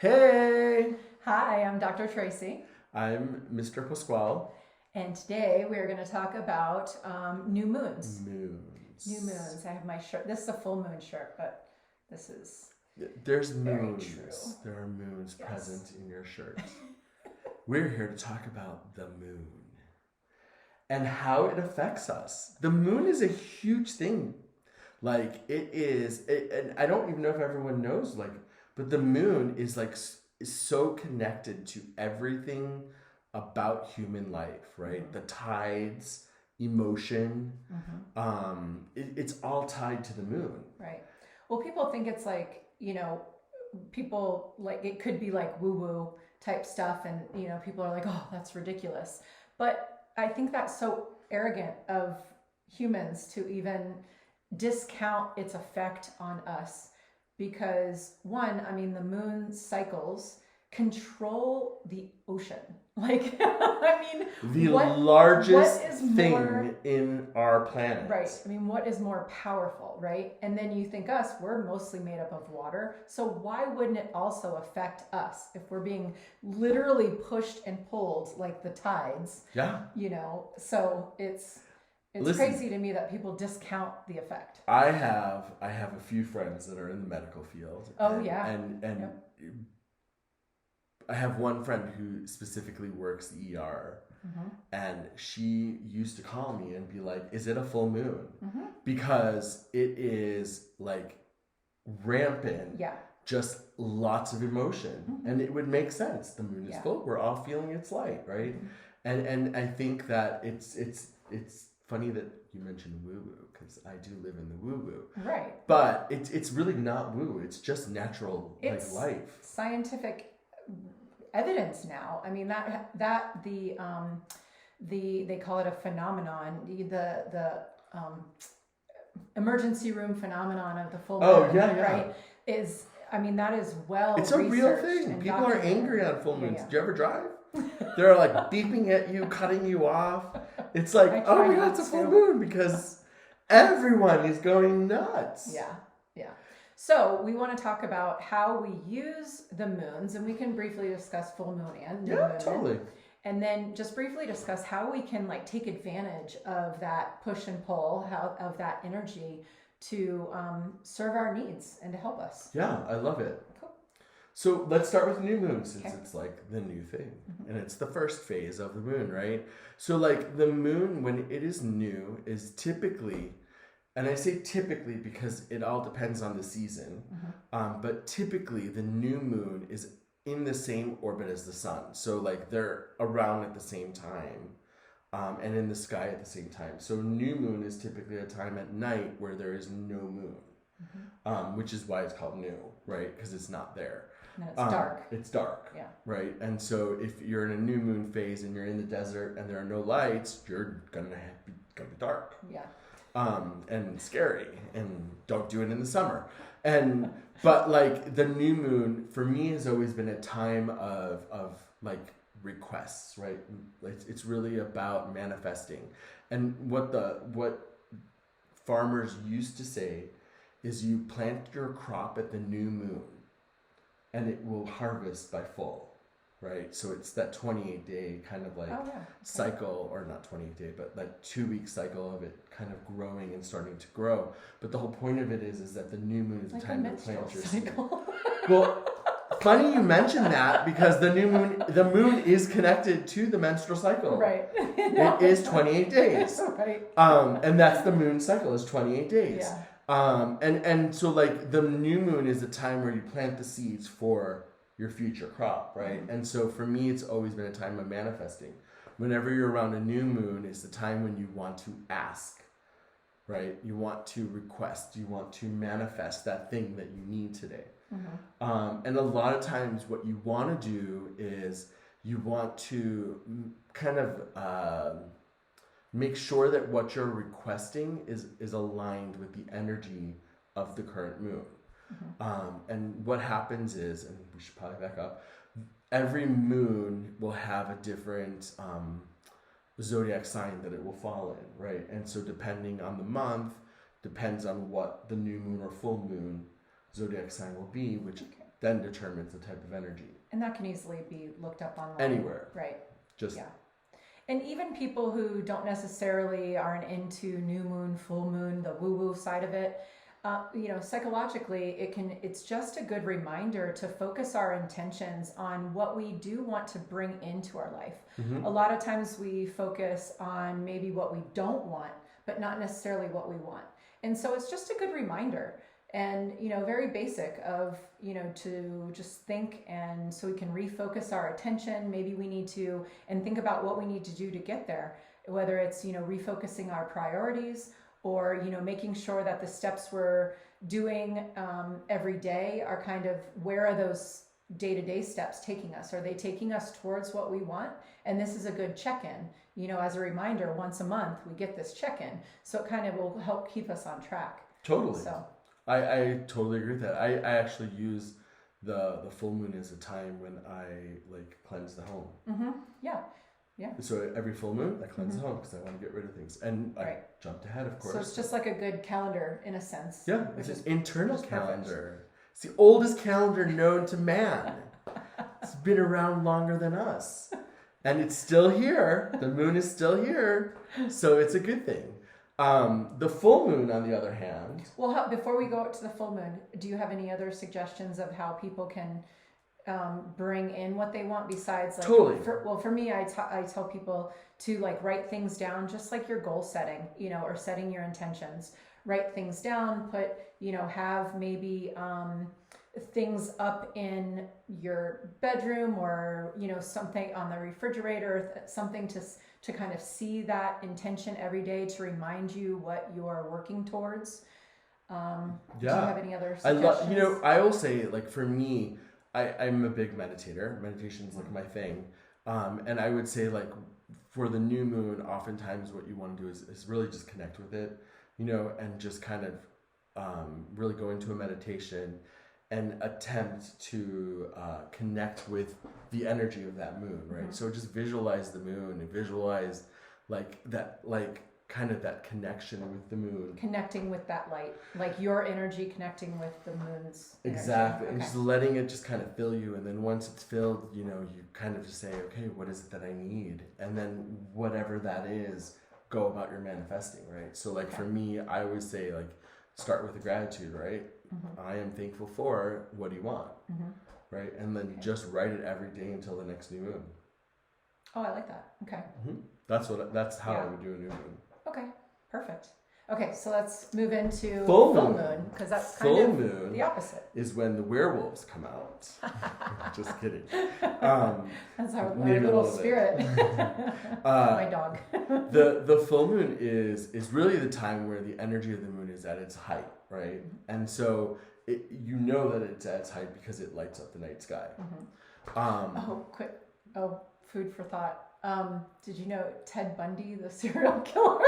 Hey, Hi, I'm Dr. Traci, I'm Mr. Pasquale. and today we are going to talk about new moons. New Moons. moons. I have my shirt. This is a full moon shirt, but this is There's very true. moons. There are moons Yes. present in your shirt. We're here to talk about the moon and how it affects us. The moon is a huge thing. Like and I don't even know if everyone knows. But the moon is is so connected to everything about human life, right? Mm-hmm. The tides, emotion, Mm-hmm. it's all tied to the moon. Right. Well, people think it's like, people like it could be like woo woo type stuff, and, people are like, oh, that's ridiculous. But I think that's so arrogant of humans to even discount its effect on us because one, I mean, the moon cycles control the ocean. Like, I The mean, what largest is thing more in our planet. right? I mean, what is more powerful, right? And then you think us, we're mostly made up of water. So why wouldn't it also affect us if we're being literally pushed and pulled like the tides, Yeah. So it's Listen, crazy to me that people discount the effect. I have a few friends that are in the medical field. Oh, yeah. And Yep. I have one friend who specifically works the ER, Mm-hmm. and she used to call me and be like, "Is it a full moon?" Mm-hmm. Because it is like rampant, Yeah. just lots of emotion, Mm-hmm. and it would make sense. The moon is Yeah. full. We're all feeling its light, right? Mm-hmm. And I think that it's funny that you mentioned woo woo because I do live in the woo woo, Right. but it's really not woo. It's just natural It's like life. scientific evidence now. I mean the they call it a phenomenon, the emergency room phenomenon of the full moon, Oh yeah, yeah. right? Is I mean that is well It's a real researched thing. and People are documented. angry on full moons. Yeah. Do you ever drive? They're like beeping at you, cutting you off. It's like, I oh try my god, not it's a full to. moon because everyone is going nuts. Yeah, yeah. So we want to talk about how we use the moons, and we can briefly discuss full moon and new Yeah, moon. totally. And then just briefly discuss how we can like take advantage of that push and pull, of that energy to serve our needs and to help us. Yeah, I love it. Cool. So let's start with new moon since Okay. it's like the new thing. Mhm. And it's the first phase of the moon, right? So like the moon when it is new is typically, and I say typically because it all depends on the season, but typically the new moon is in the same orbit as the sun. So like they're around at the same time, and in the sky at the same time. So new moon is typically a time at night where there is no moon, which is why it's called new, right? Because it's not there. And it's dark. It's dark. Yeah. Right. And so if you're in a new moon phase and you're in the desert and there are no lights, you're gonna be dark. Yeah. And scary, and don't do it in the summer. But like the new moon for me has always been a time of like requests, right? It's really about manifesting. And what farmers used to say is you plant your crop at the new moon and it will harvest by full. Right, so it's that 28-day kind of like cycle, or not 28-day, but like 2-week cycle of it kind of growing and starting to grow. But the whole point of it is that the new moon is Like the time a to plant your cycle. seed. Well, funny you mention that because the moon is connected to the menstrual cycle. Right. It is 28 days. Right. And that's the moon cycle is 28 days. Yeah. And so like the new moon is the time where you plant the seeds for your future crop, right? And so for me, it's always been a time of manifesting. Whenever you're around a new moon is the time when you want to ask, right? You want to request, you want to manifest that thing that you need today. And a lot of times what you want to do is you want to kind of make sure that what you're requesting is aligned with the energy of the current moon. And what happens is, and we should probably back up, every moon will have a different zodiac sign that it will fall in, right? And so depending on the month, depends on what the new moon or full moon zodiac sign will be, which then determines the type of energy. And that can easily be looked up online. Anywhere. Right. Just yeah. And even people who don't necessarily aren't into new moon, full moon, the woo-woo side of it, psychologically, it's just a good reminder to focus our intentions on what we do want to bring into our life. Mm-hmm. A lot of times we focus on maybe what we don't want, but not necessarily what we want. And so it's just a good reminder and, very basic of, to just think, and so we can refocus our attention. Maybe we need to, and think about what we need to do to get there, whether it's, refocusing our priorities, or making sure that the steps we're doing every day are kind of, where are those day-to-day steps taking us? Are they taking us towards what we want? And this is a good check-in. As a reminder, once a month we get this check-in, so it kind of will help keep us on track. Totally. So I totally agree with that. I actually use the full moon as a time when I cleanse the home. Mm-hmm. Yeah. Yeah. So every full moon, I cleanse the home because I want to get rid of things. And I jumped ahead, of course. So it's just like a good calendar in a sense. Yeah, it's an internal calendar. Perfect. It's the oldest calendar known to man. It's been around longer than us. And it's still here. The moon is still here. So it's a good thing. The full moon, on the other hand. Well, before we go to the full moon, do you have any other suggestions of how people can bring in what they want besides Totally. For me, I tell people to write things down, just like your goal setting, or setting your intentions. Write things down, put, have maybe things up in your bedroom, or something on the refrigerator, something to kind of see that intention every day to remind you what you're working towards. Do you have any other suggestions? I will say, for me, I'm a big meditator. Meditation's my thing. And I would say for the new moon, oftentimes what you want to do is really just connect with it, and just kind of really go into a meditation and attempt to connect with the energy of that moon, right? Mm-hmm. So just visualize the moon and visualize kind of that connection with the moon. Connecting with that light, your energy connecting with the moon's Exactly. energy. And just letting it just kind of fill you. And then once it's filled, you kind of just say, okay, what is it that I need? And then whatever that is, go about your manifesting, right? So for me, I always say start with the gratitude, right? Mm-hmm. I am thankful for, what do you want? Mm-hmm. Right? And then just write it every day until the next new moon. Oh, I like that. Okay. Mm-hmm. That's how I would do a new moon. Okay, perfect. Okay, so let's move into full moon, because that's kind of moon the opposite. Is when the werewolves come out. Just kidding. That's our little spirit. My dog. The full moon is really the time where the energy of the moon is at its height, right? Mm-hmm. And so that it's at its height because it lights up the night sky. Mm-hmm. Food for thought. Did you know Ted Bundy, the serial killer?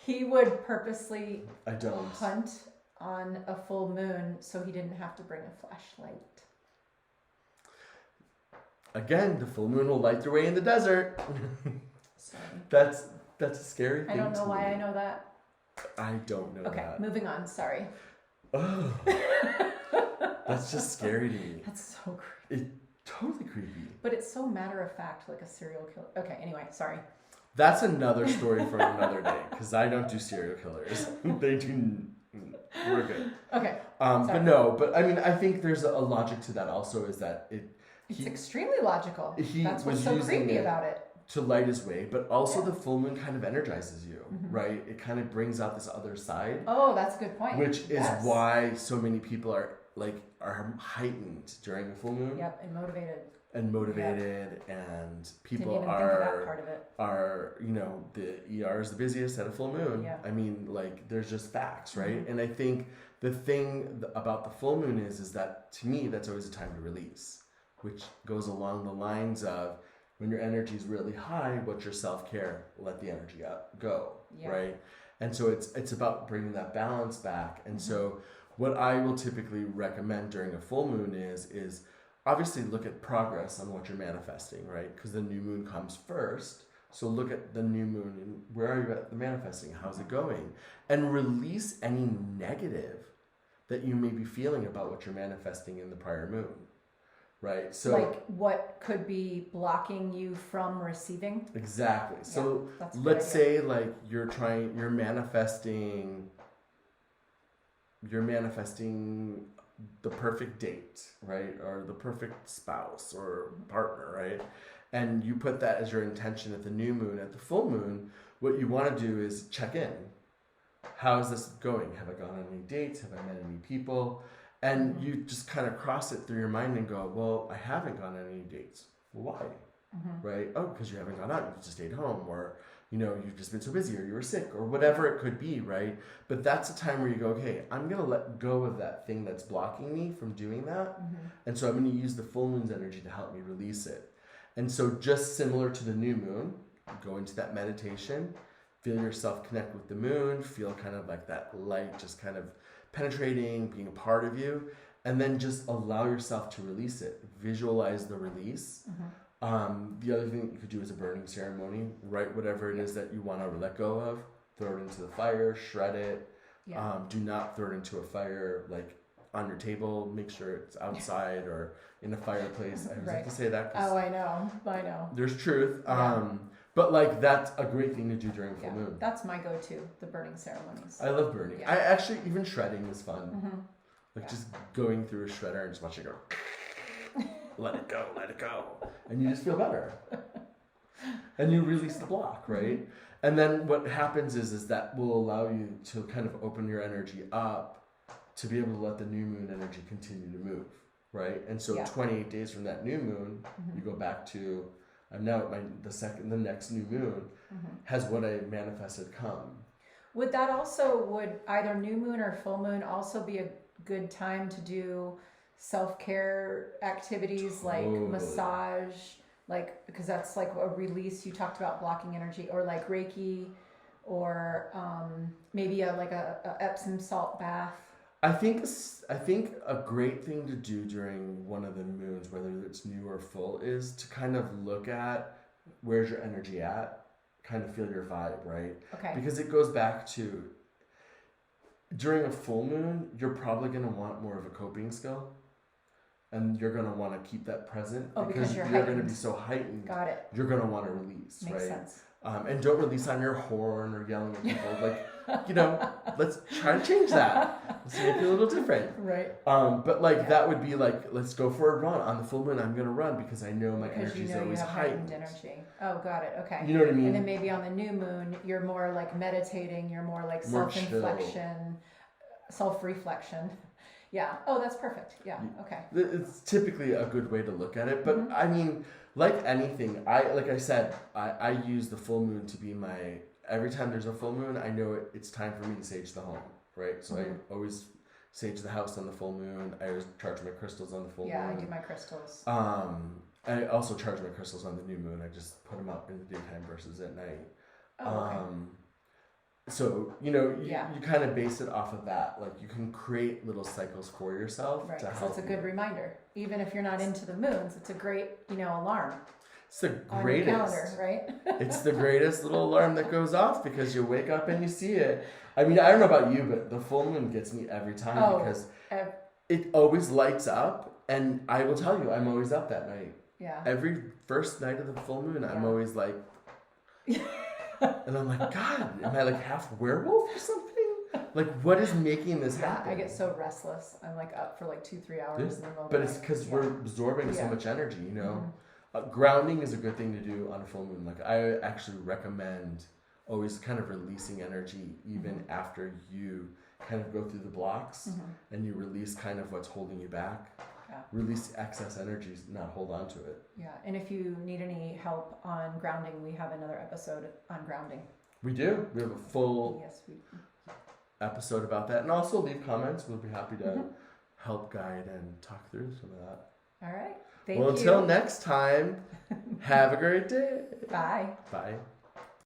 He would purposely hunt on a full moon so he didn't have to bring a flashlight. Again, the full moon will light their way in the desert. Sorry. That's a scary thing. I don't know why I know that. I don't know that. Okay, moving on. Sorry. Oh, that's just scary to me. That's so creepy. It's totally creepy. But it's so matter of fact, like a serial killer. Okay, anyway, sorry. That's another story for another day, because I don't do serial killers. They do. We're good. Okay. But I mean, I think there's a logic to that also, is that it's extremely logical. That's what's so creepy about it. To light his way, but also the full moon kind of energizes you, mm-hmm. right? It kind of brings out this other side. Oh, that's a good point. Which is why so many people are heightened during the full moon. Yep, and motivated. And people Didn't even think of that part of it. The ER is the busiest at a full moon. Yeah. I mean, there's just facts, right? Mm-hmm. And I think the thing about the full moon is that, to me, that's always a time to release, which goes along the lines of, when your energy is really high, what's your self-care? Let the energy go, right? And so it's about bringing that balance back. And mm-hmm. so what I will typically recommend during a full moon is obviously look at progress on what you're manifesting, right? Because the new moon comes first. So look at the new moon and where are you at the manifesting? How's it going? And release any negative that you may be feeling about what you're manifesting in the prior moon, right? So like what could be blocking you from receiving? exactly. So that's a good let's idea. say like you're manifesting the perfect date, right? Or the perfect spouse or partner, right? And you put that as your intention at the new moon. At the full moon, what you want to do is check in. How is this going? Have I gone on any dates? Have I met any people? And you just kind of cross it through your mind and go, well, I haven't gone on any dates. Well, why? Right? Oh, because you haven't gone out. You just stayed home, or you've just been so busy, or you were sick, or whatever it could be, right? But that's a time where you go, okay, I'm going to let go of that thing that's blocking me from doing that. And so I'm going to use the full moon's energy to help me release it. And so just similar to the new moon, go into that meditation, feel yourself connect with the moon, feel kind of like that light just kind of penetrating, being a part of you, and then just allow yourself to release it. Visualize the release. The other thing that you could do is a burning ceremony. Write whatever it is that you want to let go of, throw it into the fire, shred it. Do not throw it into a fire like on your table. Make sure it's outside or in a fireplace. I always have to say that. Oh, I know. There's truth. But like that's a great thing to do during full moon. That's my go-to, the burning ceremonies. I love burning. I actually, even shredding is fun. Just going through a shredder and just watching it go, let it go. And you just feel better. And you release the block, right? And then what happens is that will allow you to kind of open your energy up to be able to let the new moon energy continue to move, right? And so 28 days from that new moon, you go back to, I'm now at the next new moon has what I manifested come. Would either new moon or full moon also be a good time to do self-care activities like massage, because that's like a release? You talked about blocking energy, or like Reiki, or maybe a Epsom salt bath. I think a great thing to do during one of the moons, whether it's new or full, is to kind of look at where's your energy at, kind of feel your vibe, right? Okay. Because it goes back to during a full moon, you're probably going to want more of a coping skill, and you're going to want to keep that present because you're going to be so heightened. Got it. You're going to want to release, Makes right? sense. And don't release on your horn or yelling at people. Let's try to change that. Let's make it a little different. Right. But that would be like, let's go for a run. On the full moon, I'm going to run because I know my energy is always heightened. Energy. Oh, got it. Okay. You know what I mean? And then maybe on the new moon, you're more like meditating. You're more like self-reflection. Yeah. Oh, that's perfect. Yeah. Okay. It's typically a good way to look at it. But I mean, like anything, I use the full moon to be every time there's a full moon, I know it's time for me to sage the home, right? So I always sage the house on the full moon. I always charge my crystals on the full moon. Yeah, I do my crystals. I also charge my crystals on the new moon. I just put them up in the daytime versus at night. Oh, okay. So, you kind of base it off of that. Like, you can create little cycles for yourself. Right, so it's a good reminder. Even if you're not into the moons, it's a great, alarm. It's the greatest. On your calendar, right? It's the greatest little alarm that goes off because you wake up and you see it. I mean, I don't know about you, but the full moon gets me every time because it always lights up. And I will tell you, I'm always up that night. Yeah. Every first night of the full moon, I'm always like... And I'm like, God, am I like half werewolf or something? Like, what is making this happen? I get so restless. I'm like up for like 2-3 hours in the middle. But it's because we're absorbing so much energy, grounding is a good thing to do on a full moon. Like, I actually recommend always kind of releasing energy even after you kind of go through the blocks and you release kind of what's holding you back. Yeah. Release excess energy, not hold on to it. Yeah, and if you need any help on grounding, we have another episode on grounding. We do. We have a full episode about that. And also leave comments. We'll be happy to help guide and talk through some of that. All right. Thank you. Well, until next time, have a great day. Bye. Bye.